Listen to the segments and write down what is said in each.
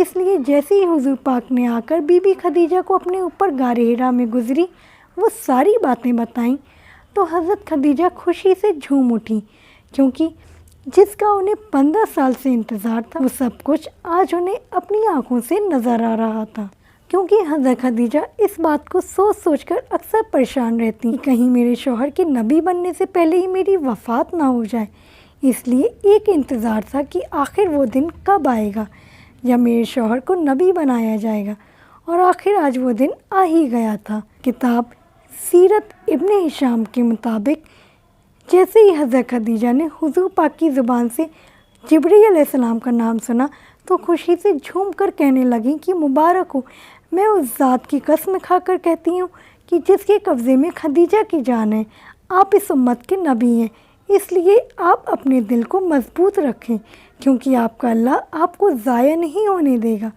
اس لیے جیسے ہی حضور پاک نے آ کر بی بی خدیجہ کو اپنے اوپر غار حرا میں گزری وہ ساری باتیں بتائیں تو حضرت خدیجہ خوشی سے جھوم اٹھی، کیونکہ جس کا انہیں 15 سال سے انتظار تھا وہ سب کچھ آج انہیں اپنی آنکھوں سے نظر آ رہا تھا۔ کیونکہ حضرت خدیجہ اس بات کو سوچ سوچ کر اکثر پریشان رہتی کہ کہیں میرے شوہر کے نبی بننے سے پہلے ہی میری وفات نہ ہو جائے۔ اس لیے ایک انتظار تھا کہ آخر وہ دن کب آئے گا جب میرے شوہر کو نبی بنایا جائے گا، اور آخر آج وہ دن آ ہی گیا تھا۔ کتاب سیرت ابن ہشام کے مطابق جیسے ہی حضرت خدیجہ نے حضور پاک کی زبان سے جبرائیل علیہ السلام کا نام سنا تو خوشی سے جھوم کر کہنے لگیں کہ مبارک ہو، میں اس ذات کی قسم کھا کر کہتی ہوں کہ جس کے قبضے میں خدیجہ کی جان ہے، آپ اس امت کے نبی ہیں، اس لیے آپ اپنے دل کو مضبوط رکھیں کیونکہ آپ کا اللہ آپ کو ضائع نہیں ہونے دے گا۔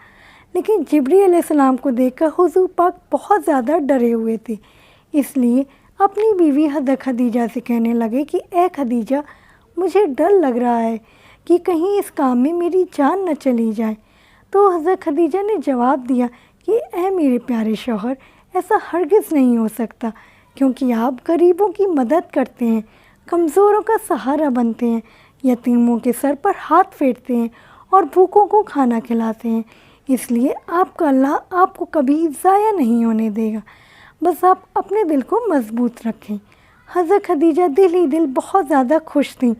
لیکن جبرائیل علیہ السلام کو دیکھ کر حضور پاک بہت زیادہ ڈرے ہوئے تھے، اس لیے اپنی بیوی حضرت خدیجہ سے کہنے لگے کہ اے خدیجہ، مجھے ڈر لگ رہا ہے کہ کہیں اس کام میں میری جان نہ چلی جائے۔ تو حضرت خدیجہ نے جواب دیا کہ اے میرے پیارے شوہر، ایسا ہرگز نہیں ہو سکتا، کیونکہ آپ غریبوں کی مدد کرتے ہیں، کمزوروں کا سہارا بنتے ہیں، یتیموں کے سر پر ہاتھ پھیرتے ہیں اور بھوکوں کو کھانا کھلاتے ہیں، اس لیے آپ کا اللہ آپ کو کبھی ضائع نہیں ہونے دے گا، بس آپ اپنے دل کو مضبوط رکھیں۔ حضرت خدیجہ دل ہی دل بہت زیادہ خوش تھیں،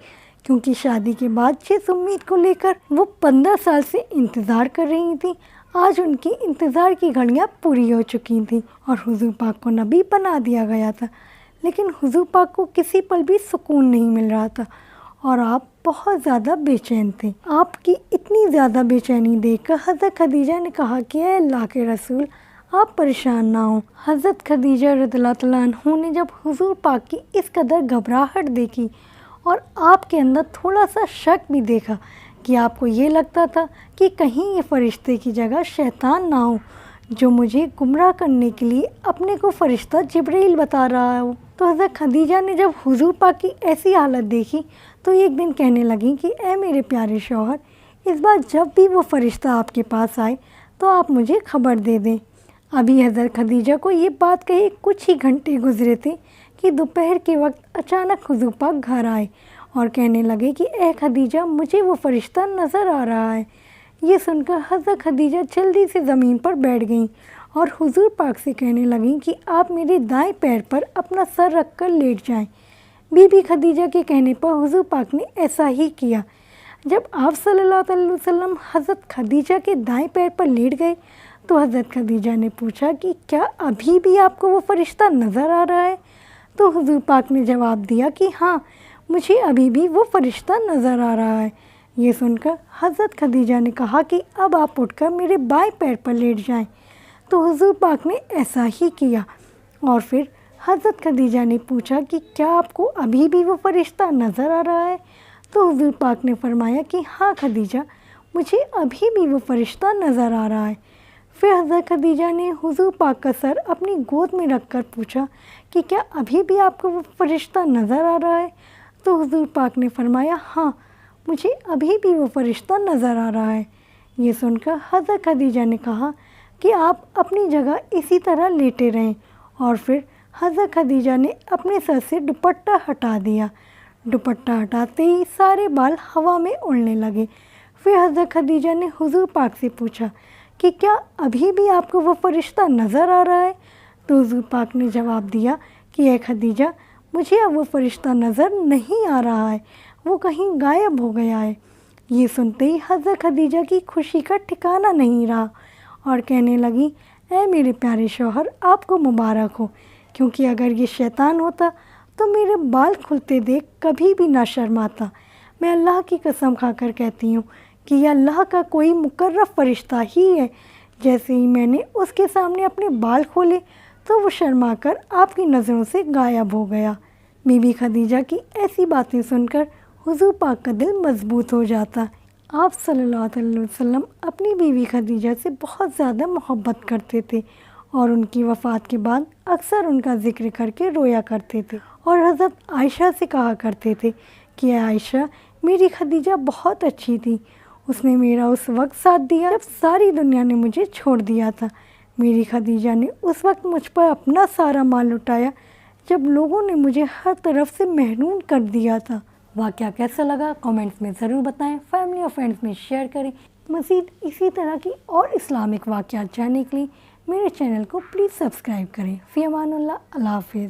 کیونکہ شادی کے بعد جس امید کو لے کر وہ 15 سال سے انتظار کر رہی تھیں، آج ان کی انتظار کی گھڑیاں پوری ہو چکی تھیں اور حضور پاک کو نبی بنا دیا گیا تھا۔ لیکن حضور پاک کو کسی پل بھی سکون نہیں مل رہا تھا اور آپ بہت زیادہ بے چین تھے۔ آپ کی اتنی زیادہ بے چینی دیکھ کر حضرت خدیجہ نے کہا کہ اے اللہ کے رسول، آپ پریشان نہ ہوں۔ حضرت خدیجہ رضی اللہ تعالیٰ عنہ نے جب حضور پاک کی اس قدر گھبراہٹ دیکھی اور آپ کے اندر تھوڑا سا شک بھی دیکھا کہ آپ کو یہ لگتا تھا کہ کہیں یہ فرشتے کی جگہ شیطان نہ ہو جو مجھے گمراہ کرنے کے لیے اپنے کو فرشتہ جبرائیل بتا رہا ہو، تو حضرت خدیجہ نے جب حضور پاک کی ایسی حالت دیکھی تو ایک دن کہنے لگیں کہ اے میرے پیارے شوہر، اس بار جب بھی وہ فرشتہ آپ کے پاس آئے تو آپ مجھے خبر دے دیں۔ ابھی حضرت خدیجہ کو یہ بات کہے کچھ ہی گھنٹے گزرے تھے کہ دوپہر کے وقت اچانک حضور پاک گھر آئے اور کہنے لگے کہ اے خدیجہ، مجھے وہ فرشتہ نظر آ رہا ہے۔ یہ سن کر حضرت خدیجہ جلدی سے زمین پر بیٹھ گئیں اور حضور پاک سے کہنے لگیں کہ آپ میرے دائیں پیر پر اپنا سر رکھ کر لیٹ جائیں۔ بی بی خدیجہ کے کہنے پر حضور پاک نے ایسا ہی کیا۔ جب آپ صلی اللہ علیہ وسلم حضرت خدیجہ کے دائیں پیر پر لیٹ گئے تو حضرت خدیجہ نے پوچھا کہ کیا ابھی بھی آپ کو وہ فرشتہ نظر آ رہا ہے؟ تو حضور پاک نے جواب دیا کہ ہاں، مجھے ابھی بھی وہ فرشتہ نظر آ رہا ہے۔ یہ سن کر حضرت خدیجہ نے کہا کہ اب آپ اٹھ کر میرے بائیں پیر پر لیٹ جائیں۔ تو حضور پاک نے ایسا ہی کیا اور پھر حضرت خدیجہ نے پوچھا کہ کیا آپ کو ابھی بھی وہ فرشتہ نظر آ رہا ہے؟ تو حضور پاک نے فرمایا کہ ہاں خدیجہ، مجھے ابھی بھی وہ فرشتہ نظر آ رہا ہے۔ پھر حضرت خدیجہ نے حضور پاک کا سر اپنی گود میں رکھ کر پوچھا کہ کیا ابھی بھی آپ کو وہ فرشتہ نظر آ رہا ہے؟ تو حضور پاک نے فرمایا ہاں، مجھے ابھی بھی وہ فرشتہ نظر آ رہا ہے۔ یہ سن کر حضرت خدیجہ نے کہا کہ آپ اپنی جگہ اسی طرح لیٹے رہیں، اور پھر حضرت خدیجہ نے اپنے سر سے دوپٹہ ہٹا دیا۔ دوپٹہ ہٹاتے ہی سارے بال ہوا میں اڑنے لگے۔ پھر حضرت خدیجہ نے حضور پاک سے پوچھا کہ کیا ابھی بھی آپ کو وہ فرشتہ نظر آ رہا ہے؟ تو حضور پاک نے جواب دیا کہ اے خدیجہ، مجھے اب وہ فرشتہ نظر نہیں آ رہا ہے، وہ کہیں غائب ہو گیا ہے۔ یہ سنتے ہی حضرت خدیجہ کی خوشی کا ٹھکانہ نہیں رہا اور کہنے لگیں اے میرے پیارے شوہر، آپ کو مبارک ہو، کیونکہ اگر یہ شیطان ہوتا تو میرے بال کھلتے دیکھ کبھی بھی نہ شرماتا۔ میں اللہ کی قسم کھا کر کہتی ہوں کہ یہ اللہ کا کوئی مقرب فرشتہ ہی ہے۔ جیسے ہی میں نے اس کے سامنے اپنے بال کھولے تو وہ شرما کر آپ کی نظروں سے غائب ہو گیا۔ بی بی خدیجہ کی ایسی باتیں سن کر حضور پاک کا دل مضبوط ہو جاتا۔ آپ صلی اللہ علیہ وسلم اپنی بیوی خدیجہ سے بہت زیادہ محبت کرتے تھے اور ان کی وفات کے بعد اکثر ان کا ذکر کر کے رویا کرتے تھے اور حضرت عائشہ سے کہا کرتے تھے کہ اے عائشہ، میری خدیجہ بہت اچھی تھی، اس نے میرا اس وقت ساتھ دیا جب ساری دنیا نے مجھے چھوڑ دیا تھا۔ میری خدیجہ نے اس وقت مجھ پر اپنا سارا مال لٹایا جب لوگوں نے مجھے ہر طرف سے محروم کر دیا تھا۔ واقعہ کیسا لگا کامنٹس میں ضرور بتائیں، فیملی اور فرینڈس میں شیئر کریں۔ مزید اسی طرح کی اور اسلامک واقعات جاننے کے لیے میرے چینل کو پلیز سبسکرائب کریں۔ فی امان اللہ، اللہ حافظ۔